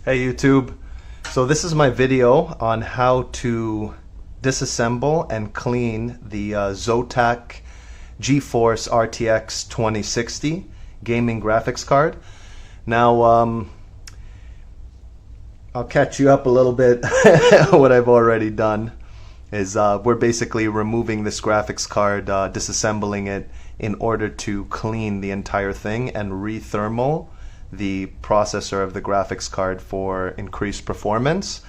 Hey YouTube, so this is my video on how to disassemble and clean the Zotac GeForce RTX 2060 gaming graphics card. Now I'll catch you up a little bit. What I've already done is we're basically removing this graphics card, disassembling it in order to clean the entire thing and re-thermal the processor of the graphics card for increased performance.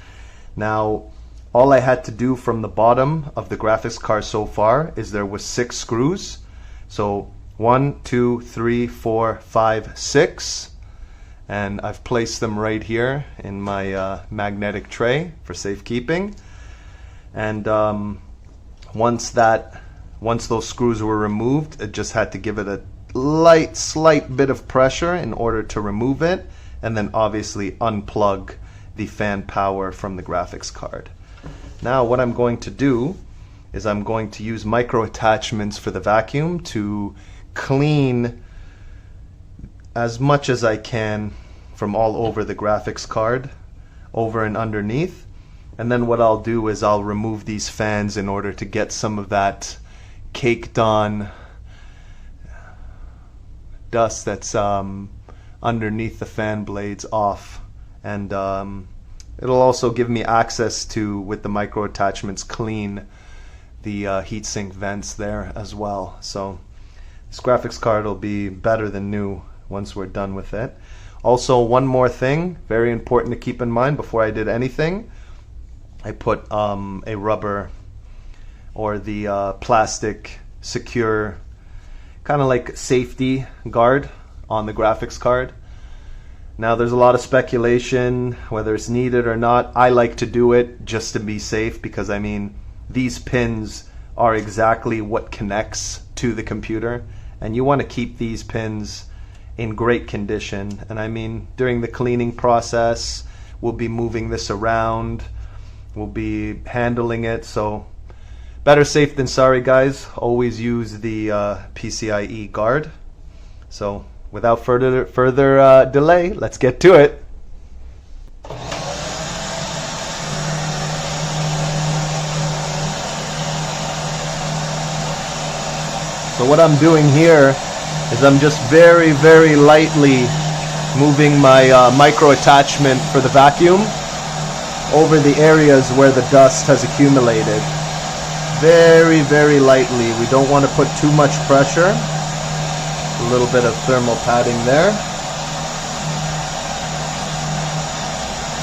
Now, all I had to do from the bottom of the graphics card so far is there was 6 screws. So 1, 2, 3, 4, 5, 6. And I've placed them right here in my magnetic tray for safekeeping. And once those screws were removed, I just had to give it a slight bit of pressure in order to remove it, and then obviously unplug the fan power from the graphics card. Now what I'm going to do is I'm going to use micro attachments for the vacuum to clean as much as I can from all over the graphics card, over and underneath. And then what I'll do is I'll remove these fans in order to get some of that caked on dust that's underneath the fan blades off. And it'll also give me access to, with the micro attachments, clean the heatsink vents there as well. So this graphics card will be better than new once we're done with it. Also, one more thing, very important to keep in mind before I did anything, I put a rubber or the plastic secure kind of like safety guard on the graphics card. Now there's a lot of speculation whether it's needed or not. I like to do it just to be safe, because I mean these pins are exactly what connects to the computer, and you want to keep these pins in great condition. And I mean during the cleaning process we'll be moving this around, we'll be handling it, so better safe than sorry, guys. Always use the PCIe guard. So without further delay, let's get to it. So what I'm doing here is I'm just very lightly moving my micro attachment for the vacuum over the areas where the dust has accumulated. Very lightly. We don't want to put too much pressure. A little bit of thermal padding there.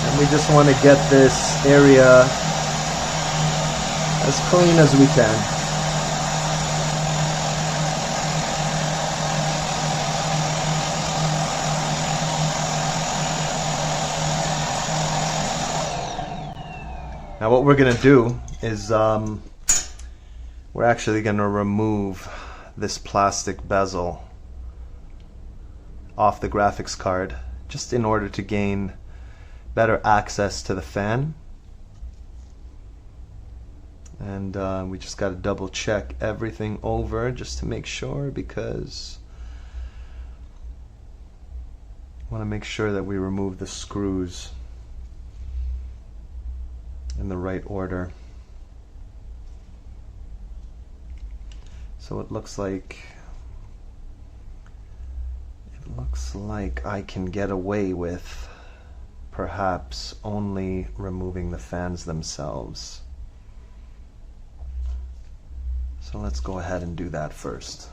And we just want to get this area as clean as we can. Now what we're going to do is we're actually going to remove this plastic bezel off the graphics card, just in order to gain better access to the fan. And we just got to double check everything over just to make sure, because I want to make sure that we remove the screws in the right order. So it looks like I can get away with perhaps only removing the fans themselves. So let's go ahead and do that first.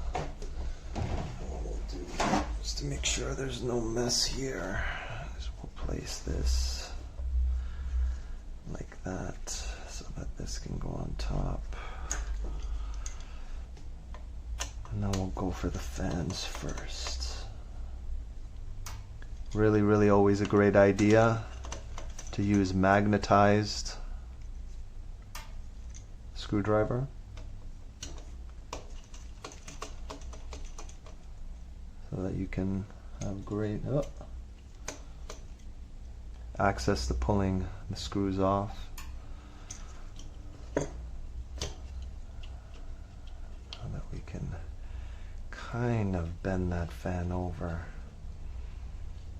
Just to make sure there's no mess here, we'll place this like that so that this can go on top. And then we'll go for the fans first. Really always a great idea to use magnetized screwdriver, so that you can have great access to pulling the screws off. So that we can kind of bend that fan over,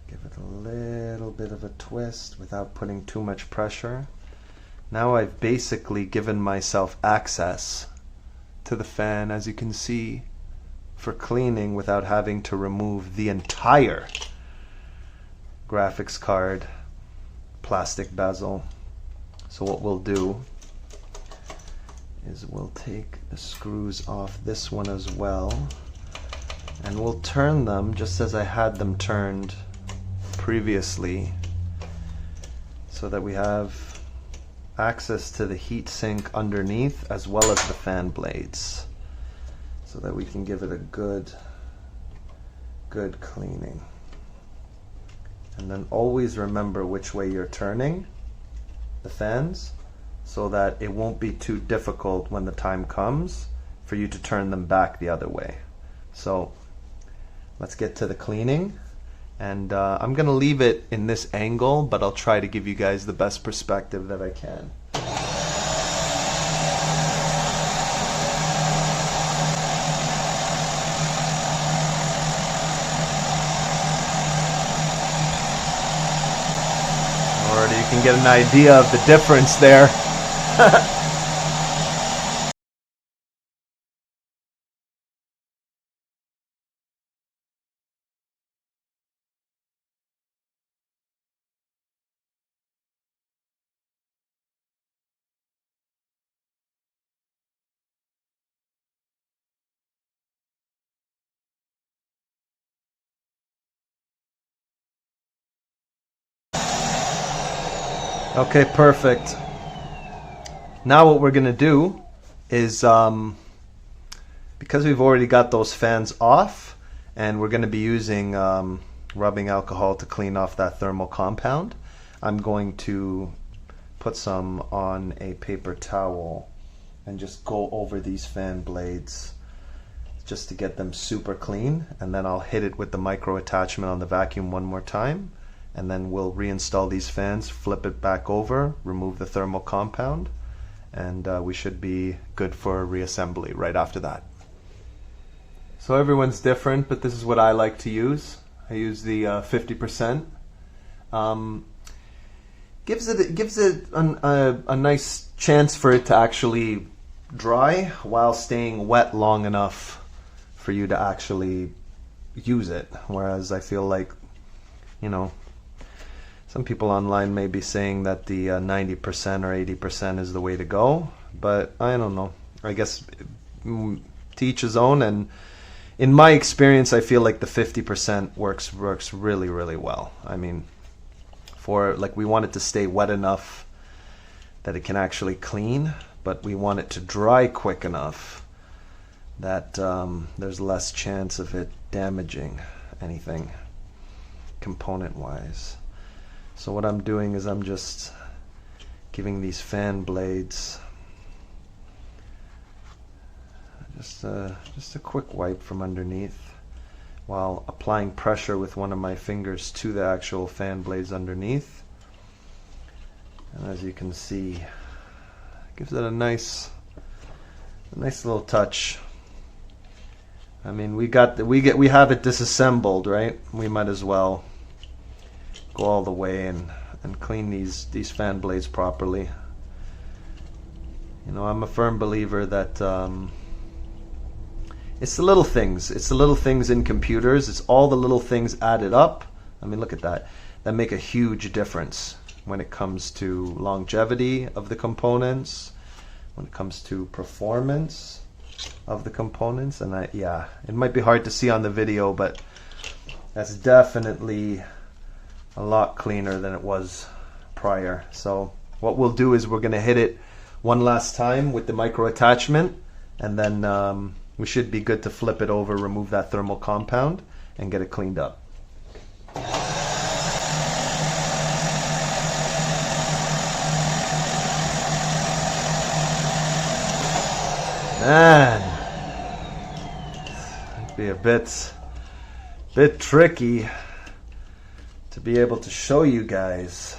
give it a little bit of a twist without putting too much pressure. Now I've basically given myself access to the fan, as you can see, for cleaning without having to remove the entire graphics card plastic bezel. So what we'll do is we'll take the screws off this one as well, and we'll turn them just as I had them turned previously, so that we have access to the heat sink underneath as well as the fan blades, so that we can give it a good cleaning. And then always remember which way you're turning the fans, so that it won't be too difficult when the time comes for you to turn them back the other way. So let's get to the cleaning, and I'm gonna leave it in this angle, but I'll try to give you guys the best perspective that I can. Already you can get an idea of the difference there. Okay, perfect. Now what we're going to do is, because we've already got those fans off, and we're going to be using rubbing alcohol to clean off that thermal compound, I'm going to put some on a paper towel and just go over these fan blades just to get them super clean, and then I'll hit it with the micro attachment on the vacuum one more time, and then we'll reinstall these fans, flip it back over, remove the thermal compound, and we should be good for reassembly right after that. So everyone's different, but this is what I like to use. I use the 50%. Gives it a nice chance for it to actually dry while staying wet long enough for you to actually use it. Whereas I feel like, you know, some people online may be saying that the 90% or 80% is the way to go, but I don't know. I guess to each his own, and in my experience, I feel like the 50% works really, really well. I mean, for like, we want it to stay wet enough that it can actually clean, but we want it to dry quick enough that there's less chance of it damaging anything component-wise. So what I'm doing is I'm just giving these fan blades just a quick wipe from underneath, while applying pressure with one of my fingers to the actual fan blades underneath. And as you can see, it gives it a nice little touch. I mean, we have it disassembled, right? We might as well go all the way and clean these fan blades properly. You know, I'm a firm believer that it's the little things. It's the little things in computers. It's all the little things added up. I mean, look at that. That make a huge difference when it comes to longevity of the components, when it comes to performance of the components. And yeah, it might be hard to see on the video, but that's definitely a lot cleaner than it was prior. So what we'll do is we're going to hit it one last time with the micro attachment, and then we should be good to flip it over, remove that thermal compound, and get it cleaned up. Man, it'd be a bit tricky to be able to show you guys,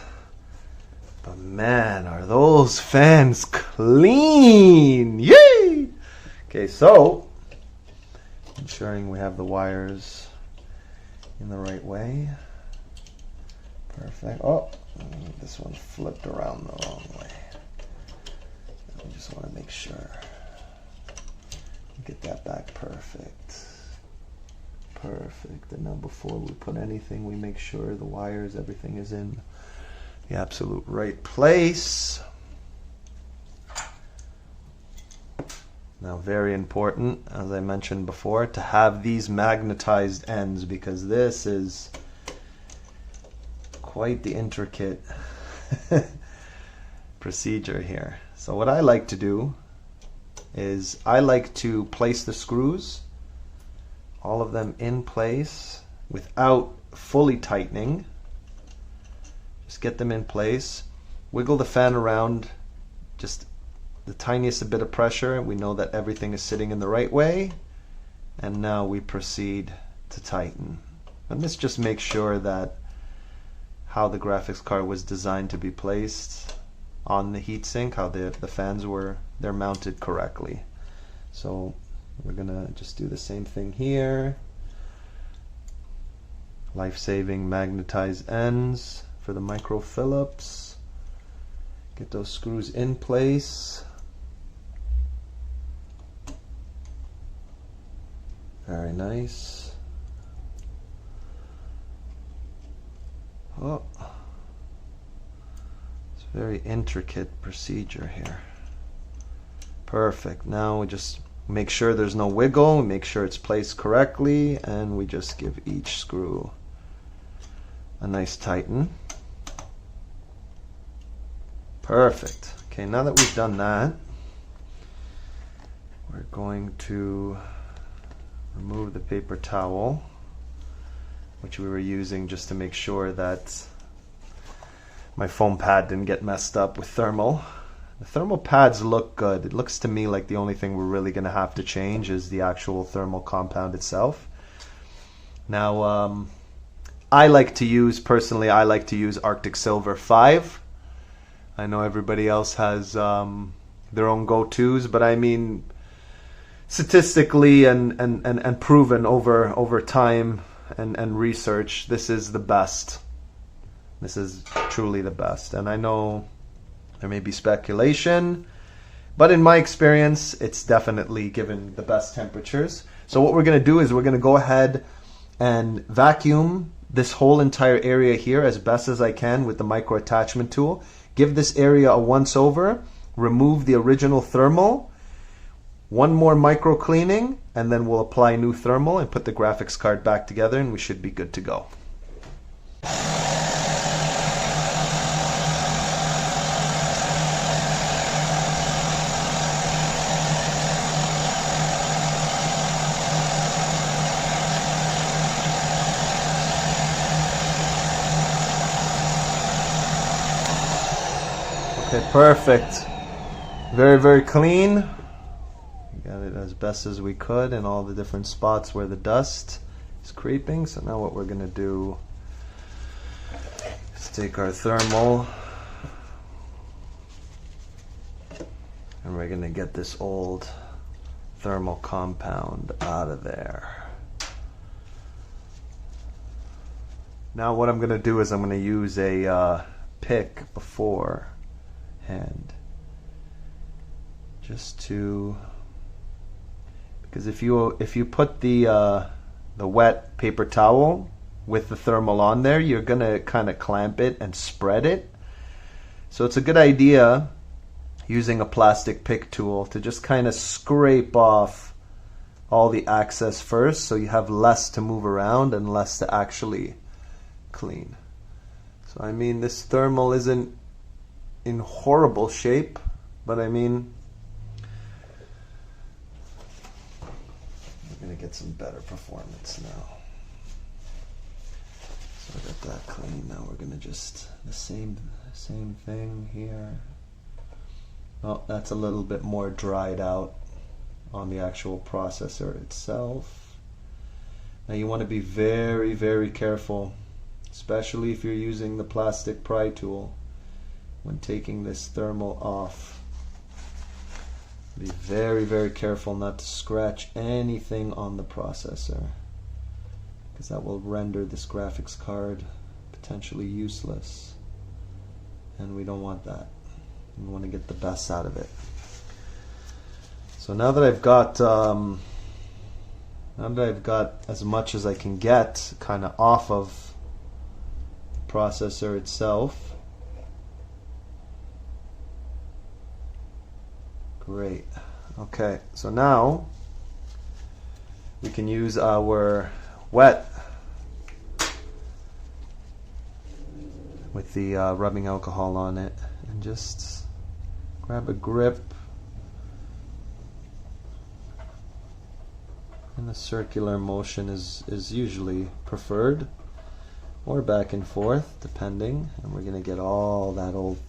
but man, are those fans clean! Yay! Okay, so ensuring we have the wires in the right way. Perfect. Oh, this one flipped around the wrong way. I just want to make sure. Get that back perfect. Perfect. And now before we put anything, we make sure the wires, everything is in the absolute right place. Now, very important, as I mentioned before, to have these magnetized ends, because this is quite the intricate procedure here. So what I like to do is I like to place the screws, all of them in place without fully tightening. Just get them in place, wiggle the fan around, just the tiniest bit of pressure. We know that everything is sitting in the right way, and now we proceed to tighten. And this just makes sure that how the graphics card was designed to be placed on the heatsink, how the fans they're mounted correctly. So we're gonna just do the same thing here. Life-saving magnetized ends for the micro Phillips. Get those screws in place. Very nice. Oh, it's a very intricate procedure here. Perfect. Now we just make sure there's no wiggle, we make sure it's placed correctly, and we just give each screw a nice tighten. Perfect. Okay, now that we've done that, we're going to remove the paper towel, which we were using just to make sure that my foam pad didn't get messed up with thermal. The thermal pads look good. It looks to me like the only thing we're really going to have to change is the actual thermal compound itself. Now, I like to use Arctic Silver 5. I know everybody else has their own go-tos, but I mean, statistically and proven over time and research, this is the best. This is truly the best. And I know there may be speculation, but in my experience, it's definitely given the best temperatures. So what we're going to do is we're going to go ahead and vacuum this whole entire area here as best as I can with the micro attachment tool. Give this area a once over, remove the original thermal, one more micro cleaning, and then we'll apply new thermal and put the graphics card back together, and we should be good to go. Okay, perfect. Very, very clean. Got it as best as we could in all the different spots where the dust is creeping. So now what we're going to do is take our thermal and we're going to get this old thermal compound out of there. Now what I'm going to do is I'm going to use a pick beforehand just to, because if you put the wet paper towel with the thermal on there, you're gonna kind of clamp it and spread it. So it's a good idea using a plastic pick tool to just kind of scrape off all the excess first, so you have less to move around and less to actually clean. So I mean, this thermal isn't in horrible shape, but I mean, we're going to get some better performance now. So I got that clean. Now we're going to just the same thing here. Oh, that's a little bit more dried out on the actual processor itself. Now you want to be very, very careful, especially if you're using the plastic pry tool when taking this thermal off. Be very, very careful not to scratch anything on the processor, because that will render this graphics card potentially useless, and we don't want that. We want to get the best out of it. So now that I've got as much as I can get kind of off of the processor itself, great. Okay, so now we can use our wet with the rubbing alcohol on it, and just grab a grip, and the circular motion is usually preferred, or back and forth depending, and we're going to get all that old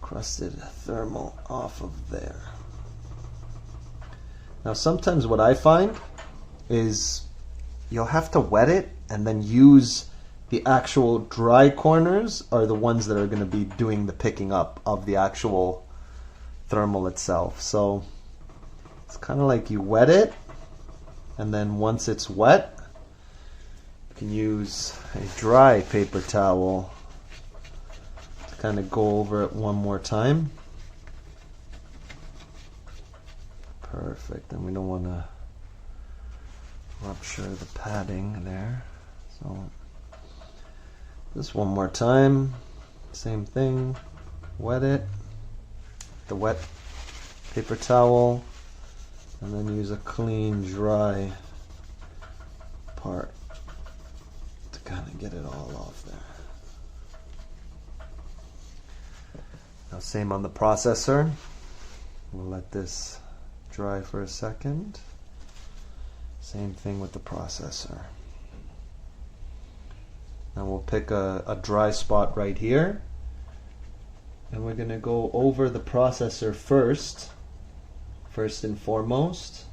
crusted thermal off of there. Now sometimes what I find is you'll have to wet it and then use the actual dry corners are the ones that are going to be doing the picking up of the actual thermal itself. So it's kind of like you wet it, and then once it's wet, you can use a dry paper towel to kind of go over it one more time. Perfect, and we don't want to rupture the padding there. So just one more time, same thing, wet it, the wet paper towel, and then use a clean, dry part to kind of get it all off there. Now same on the processor. We'll let this dry for a second. Same thing with the processor. Now we'll pick a dry spot right here, and we're going to go over the processor first and foremost.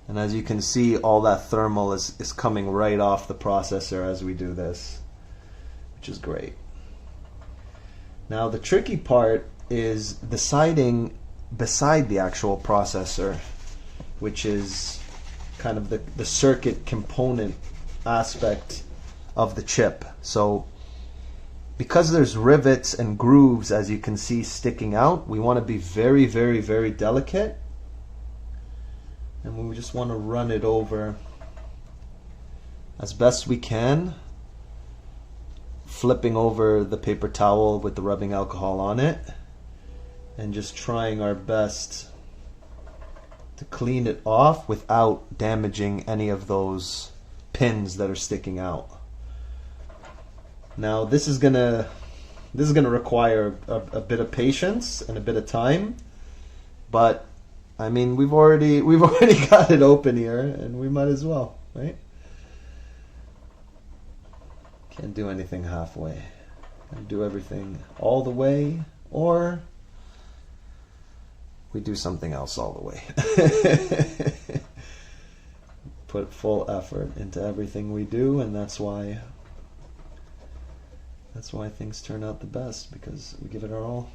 And as you can see, all that thermal is coming right off the processor as we do this, which is great. Now the tricky part is deciding beside the actual processor, which is kind of the circuit component aspect of the chip. So because there's rivets and grooves, as you can see, sticking out, we want to be very, very, very delicate, and we just want to run it over as best we can, flipping over the paper towel with the rubbing alcohol on it, and just trying our best to clean it off without damaging any of those pins that are sticking out. Now this is gonna require a bit of patience and a bit of time, but I mean we've already got it open here, and we might as well, right? Can't do anything halfway. Can't do everything all the way, or we do something else all the way. Put full effort into everything we do, and that's why things turn out the best, because we give it our all.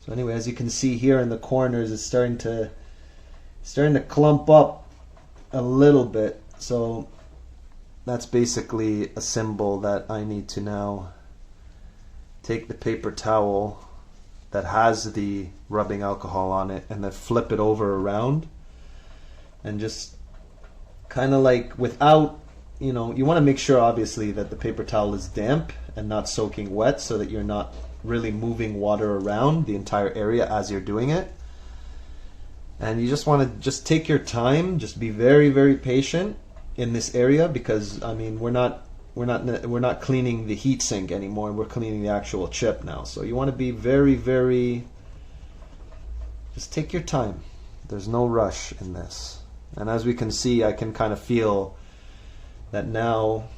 So anyway, as you can see here in the corners, it's starting to clump up a little bit. So that's basically a symbol that I need to now take the paper towel that has the rubbing alcohol on it and then flip it over around, and just kind of like without, you know, you want to make sure obviously that the paper towel is damp and not soaking wet, so that you're not really moving water around the entire area as you're doing it. And you just want to just take your time, just be very, very patient in this area, because I mean we're not cleaning the heatsink anymore, we're cleaning the actual chip now. So you want to be very, very, just take your time. There's no rush in this. And as we can see, I can kind of feel that now.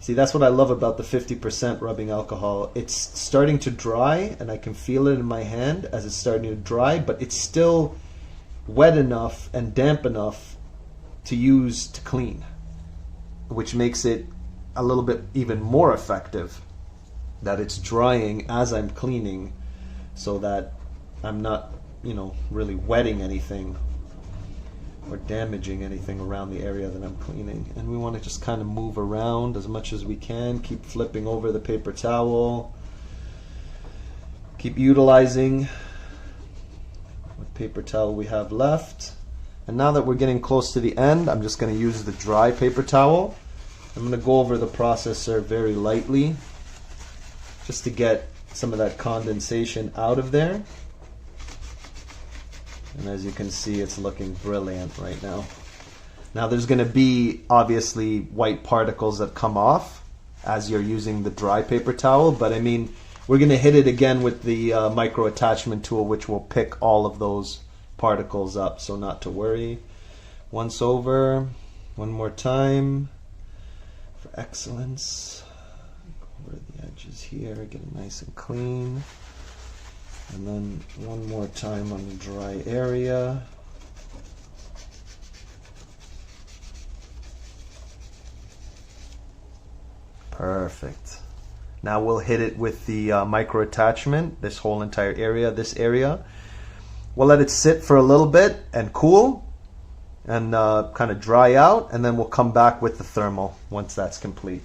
See, that's what I love about the 50% rubbing alcohol. It's starting to dry, and I can feel it in my hand as it's starting to dry, but it's still wet enough and damp enough to use to clean, which makes it a little bit even more effective that it's drying as I'm cleaning, so that I'm not, you know, really wetting anything or damaging anything around the area that I'm cleaning. And we want to just kind of move around as much as we can, keep flipping over the paper towel, keep utilizing what paper towel we have left. And now that we're getting close to the end, I'm just going to use the dry paper towel. I'm going to go over the processor very lightly just to get some of that condensation out of there. And as you can see, it's looking brilliant right now. Now there's going to be obviously white particles that come off as you're using the dry paper towel, but I mean, we're going to hit it again with the micro attachment tool, which will pick all of those particles up, so not to worry. Once over, one more time for excellence. Go over the edges here, get it nice and clean. And then one more time on the dry area. Perfect. Now we'll hit it with the micro attachment, this whole entire area, this area. We'll let it sit for a little bit and cool and kind of dry out, and then we'll come back with the thermal once that's complete.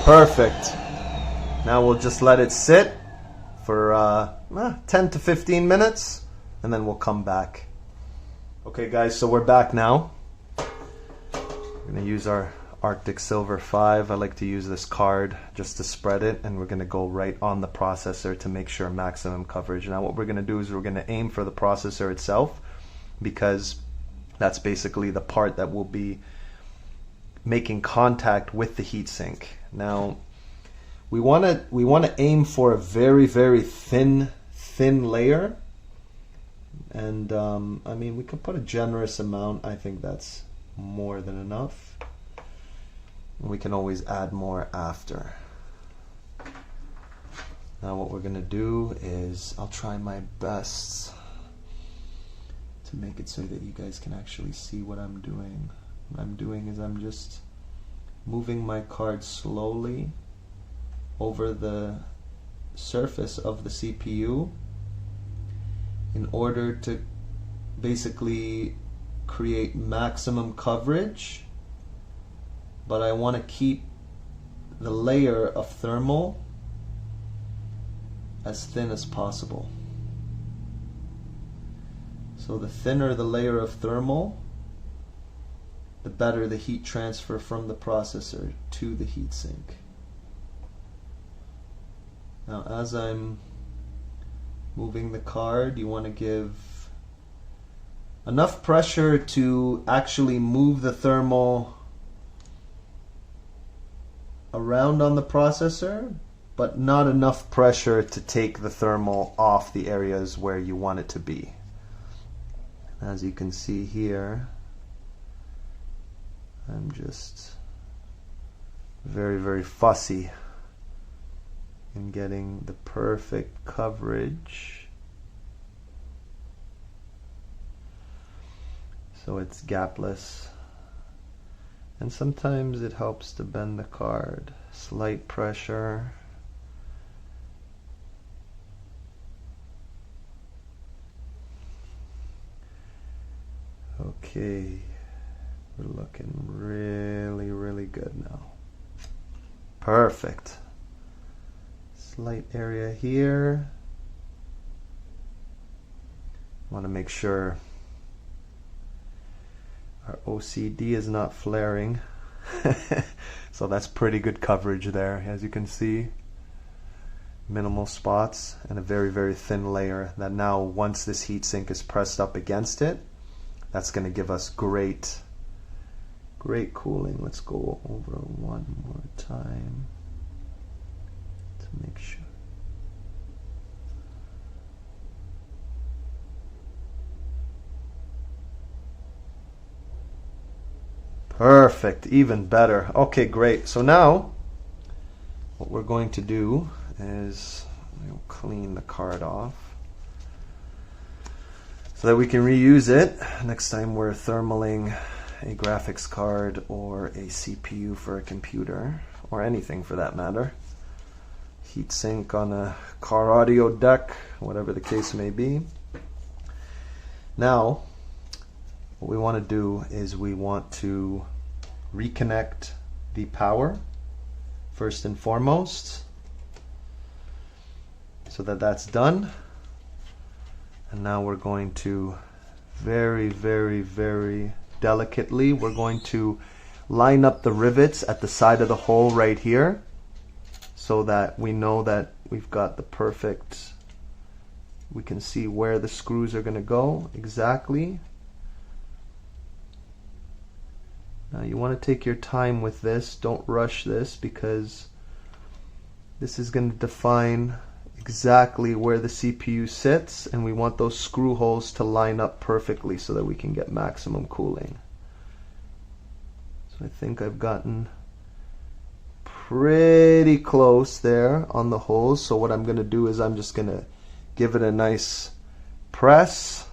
Perfect. Now we'll just let it sit for 10 to 15 minutes, and then we'll come back. Okay guys, so we're back now. We're going to use our Arctic Silver 5. I like to use this card just to spread it, and we're going to go right on the processor to make sure maximum coverage. Now what we're going to do is we're going to aim for the processor itself, because that's basically the part that will be making contact with the heatsink. Now we want to aim for a very thin layer, and I mean, we could put a generous amount. I think that's more than enough. We can always add more after. Now what we're gonna do is, I'll try my best to make it so that you guys can actually see what I'm doing. What I'm doing is I'm just moving my card slowly over the surface of the CPU in order to basically create maximum coverage, but I want to keep the layer of thermal as thin as possible. So the thinner the layer of thermal, the better the heat transfer from the processor to the heatsink. Now as I'm moving the card, you want to give enough pressure to actually move the thermal around on the processor, but not enough pressure to take the thermal off the areas where you want it to be. As you can see here, I'm just very fussy in getting the perfect coverage so it's gapless. And sometimes it helps to bend the card. Slight pressure. Okay, we're looking really good now. Perfect. Slight area here. Want to make sure our OCD is not flaring. So that's pretty good coverage there, as you can see. Minimal spots and a very thin layer that now, once this heatsink is pressed up against it, that's going to give us great cooling. Let's go over one more time to make sure. Perfect, even better. Okay, great. So now what we're going to do is we'll clean the card off so that we can reuse it next time we're thermaling a graphics card or a CPU for a computer, or anything for that matter. heatsink on a car audio deck, whatever the case may be. Now, what we want to do is we want to reconnect the power first and foremost, so that that's done. And now we're going to very, very, very delicately, we're going to line up the rivets at the side of the hole right here, so that we know that we've got the perfect, we can see where the screws are going to go exactly. Now you want to take your time with this, don't rush this, because this is going to define exactly where the CPU sits, and we want those screw holes to line up perfectly so that we can get maximum cooling. So I think I've gotten pretty close there on the holes. So what I'm going to do is I'm just going to give it a nice press.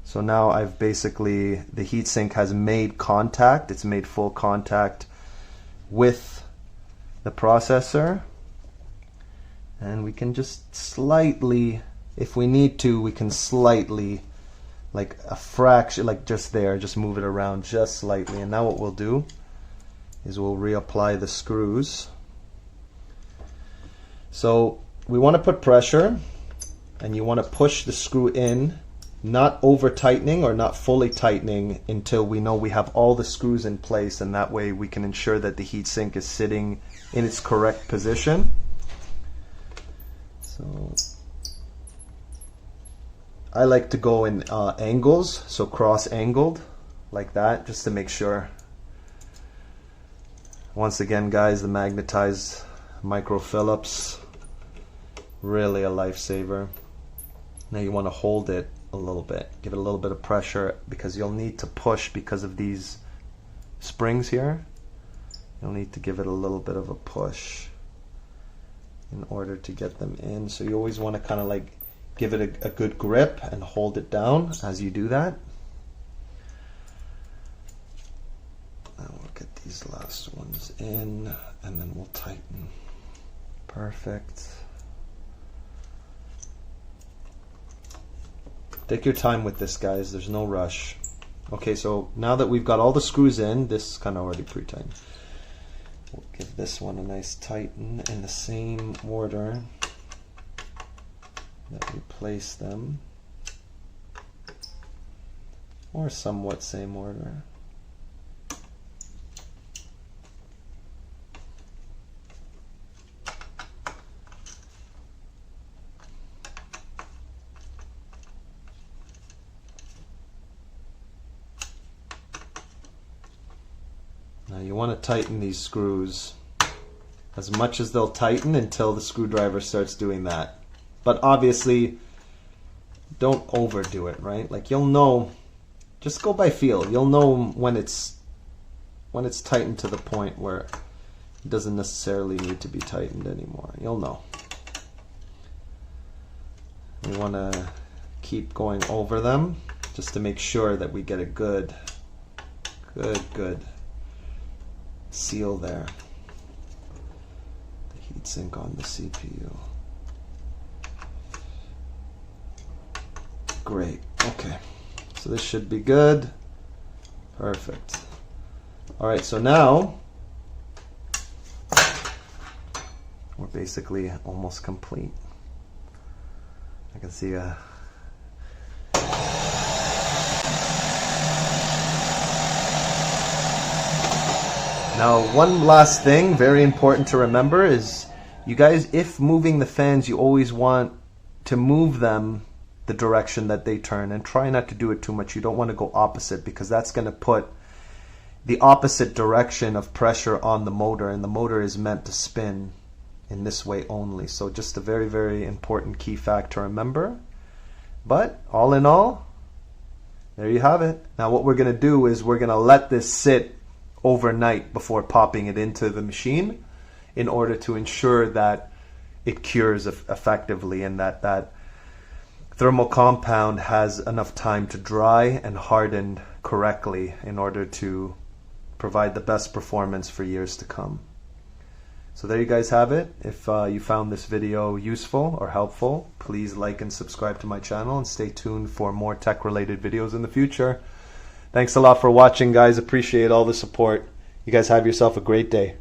So now I've basically, the heatsink has made contact, it's made full contact with the processor. And we can just slightly, if we need to, we can slightly, like a fraction, like just there, just move it around just slightly. And now what we'll do is we'll reapply the screws. So we want to put pressure, and you want to push the screw in, not over tightening or not fully tightening until we know we have all the screws in place, and that way we can ensure that the heatsink is sitting in its correct position. So I like to go in angles, so cross-angled like that, just to make sure. Once again, guys, the magnetized micro Phillips, really a lifesaver. Now you want to hold it a little bit, give it a little bit of pressure, because you'll need to push because of these springs here. You'll need to give it a little bit of a push in order to get them in. So you always want to kind of like give it a good grip and hold it down as you do that. Now we'll get these last ones in, and then we'll tighten. Perfect. Take your time with this, guys, there's no rush. Okay, so now that we've got all the screws in, this is kind of already pre-tightened. We'll give this one a nice tighten in the same order that we place them, or somewhat same order. Now you want to tighten these screws as much as they'll tighten until the screwdriver starts doing that. But obviously, don't overdo it, right? Like, you'll know, just go by feel. You'll know when it's tightened to the point where it doesn't necessarily need to be tightened anymore. You'll know. We want to keep going over them just to make sure that we get a good seal there. The heatsink on the CPU. Great. Okay. So this should be good. Perfect. All right. So now we're basically almost complete. I can see a Now, one last thing, very important to remember, is you guys, if moving the fans, you always want to move them the direction that they turn, and try not to do it too much. You don't want to go opposite, because that's going to put the opposite direction of pressure on the motor, and the motor is meant to spin in this way only. So just a very, very important key fact to remember. But all in all, there you have it. Now what we're going to do is we're going to let this sit overnight before popping it into the machine, in order to ensure that it cures effectively, and that thermal compound has enough time to dry and harden correctly in order to provide the best performance for years to come. So there you guys have it. If you found this video useful or helpful, please like and subscribe to my channel and stay tuned for more tech related videos in the future. Thanks a lot for watching, guys. Appreciate all the support. You guys have yourself a great day.